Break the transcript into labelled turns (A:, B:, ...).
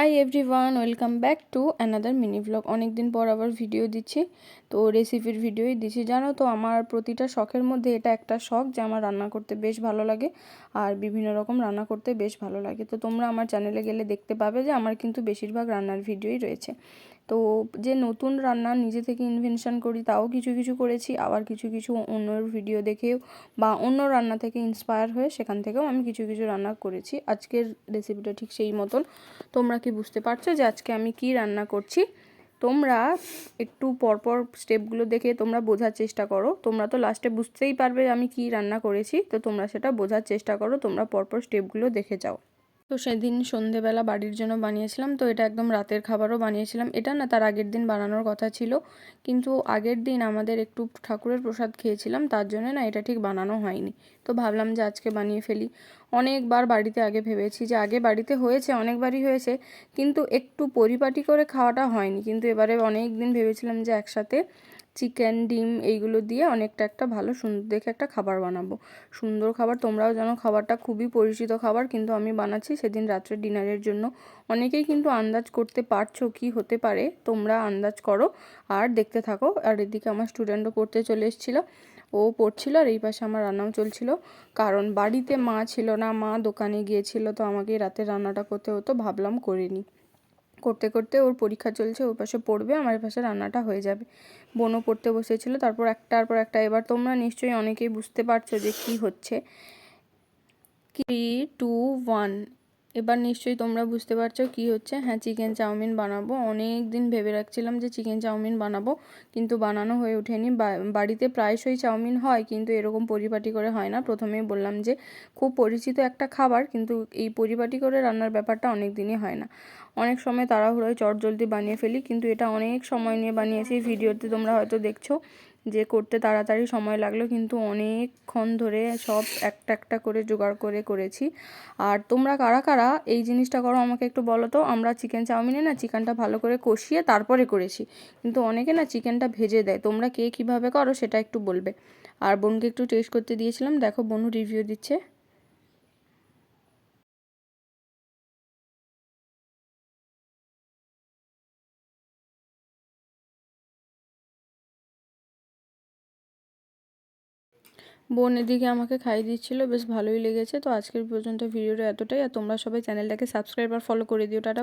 A: Hi everyone, welcome back to another mini blog. অনেক দিন পর আবার ভিডিও দিচ্ছি, তো রেসিপির ভিডিওই দিচ্ছি। জানো তো, আমার প্রতিটা শখের মধ্যে এটা একটা শখ যে আমার রান্না করতে বেশ ভালো লাগে আর বিভিন্ন রকম রান্না করতে বেশ ভালো লাগে। তো তোমরা আমার চ্যানেলে গেলে দেখতে পাবে যে আমার কিন্তু বেশিরভাগ রান্নার ভিডিওই রয়েছে। তো যে নতুন রান্না নিজে থেকে ইনভেনশন করি তাও কিছু কিছু করেছি, আবার কিছু কিছু অন্যর ভিডিও দেখেও বা অন্য রান্না থেকে ইন্সপায়ার হয়ে সেখান থেকেও আমি কিছু কিছু রান্না করেছি। আজকের রেসিপিটা ঠিক সেই মতন। তোমরা কি বুঝতে পারছো যে আজকে আমি কি রান্না করছি? তোমরা একটু পরপর স্টেপগুলো দেখে তোমরা বোঝার চেষ্টা করো। তোমরা তো লাস্টে বুঝতেই পারবে আমি কি রান্না করেছি, তো তোমরা সেটা বোঝার চেষ্টা করো, তোমরা পরপর স্টেপগুলো দেখে যাও। তো সেদিন সন্ধেবেলা বাড়ির জন্য বানিয়েছিলাম, তো এটা একদম রাতের খাবারও বানিয়েছিলাম। এটা না, তার আগের দিন বানানোর কথা ছিল, কিন্তু আগের দিন আমাদের একটু ঠাকুরের প্রসাদ খেয়েছিলাম, তার জন্য না এটা ঠিক বানানো হয়নি। তো ভাবলাম যে আজকে বানিয়ে ফেলি। অনেকবার বাড়িতে আগে ভেবেছি যে আগে বাড়িতে হয়েছে, অনেকবারই হয়েছে, কিন্তু একটু পরিপাটি করে খাওয়াটা হয়নি। কিন্তু এবারে অনেক দিন ভেবেছিলাম যে একসাথে চিকেন ডিম এইগুলো দিয়ে অনেকটা একটা ভালো সুন্দর দেখে একটা খাবার বানাবো। সুন্দর খাবার, তোমরাও জানো খাবারটা খুবই পরিচিত খাবার, কিন্তু আমি বানাচ্ছি সেদিন রাত্রে ডিনারের জন্য। অনেকেই কিন্তু আন্দাজ করতে পারছো কি হতে পারে, তোমরা আন্দাজ করো আর দেখতে থাকো। আর এদিকে আমার স্টুডেন্টও পড়তে চলে এসেছিলো, ও পড়ছিল আর এই পাশে আমার রান্নাও চলছিল। কারণ বাড়িতে মা ছিল না, মা দোকানে গিয়েছিল, তো আমাকে রাতে রান্নাটা করতে হতো। ভাবলাম করে নিই। করতে করতে ওর পরীক্ষা চলছে, ওর পাশে পড়বে, আমার পাশে রান্নাটা হয়ে যাবে। বোনও পড়তে বসেছিল, তারপর একটার পর একটা। এবার তোমরা নিশ্চয়ই অনেকেই বুঝতে পারছো যে কি হচ্ছে। 3, 2, 1। এবার নিশ্চয়ই তোমরা বুঝতে পারছো কি হচ্ছে। হ্যাঁ, চিকেন চাউমিন বানাবো। অনেক দিন ভেবে রাখছিলাম যে চিকেন চাউমিন বানাবো, কিন্তু বানানো হয়ে ওঠেনি। বাড়িতে প্রায়শই চাউমিন হয়, কিন্তু এরকম পরিপাটি করে হয় না। প্রথমেই বললাম যে খুব পরিচিত একটা খাবার, কিন্তু এই পরিপাটি করে রান্নার ব্যাপারটা অনেক দিনই হয় না। অনেক সময় তাড়াহুড়োয় চটজলদি বানিয়ে ফেলি, কিন্তু এটা অনেক সময় নিয়ে বানিয়েছি। ভিডিওতে তোমরা হয়তো দেখছো যে করতে তাড়াতাড়ি সময় লাগলো, কিন্তু অনেকক্ষণ ধরে সব একটা একটা করে জোগাড় করে করেছি। আর তোমরা কারা কারা এই জিনিসটা করো আমাকে একটু বলো তো। আমরা চিকেন চাউমিনে না চিকেনটা ভালো করে কষিয়ে তারপরে করেছি, কিন্তু অনেকে না চিকেনটা ভেজে দেয়। তোমরা কে কীভাবে করো সেটা একটু বলবে। আর বোনকে একটু টেস্ট করতে দিয়েছিলাম, দেখো বোনও রিভিউ দিচ্ছে। বোন এদিকে আমাকে খাইয়ে দিচ্ছিল, বেশ ভালোই লেগেছে। তো আজকের পর্যন্ত ভিডিওটা এতটাই। আর তোমরা সবাই চ্যানেলটাকে সাবস্ক্রাইব আর ফলো করে দিও। টাটা।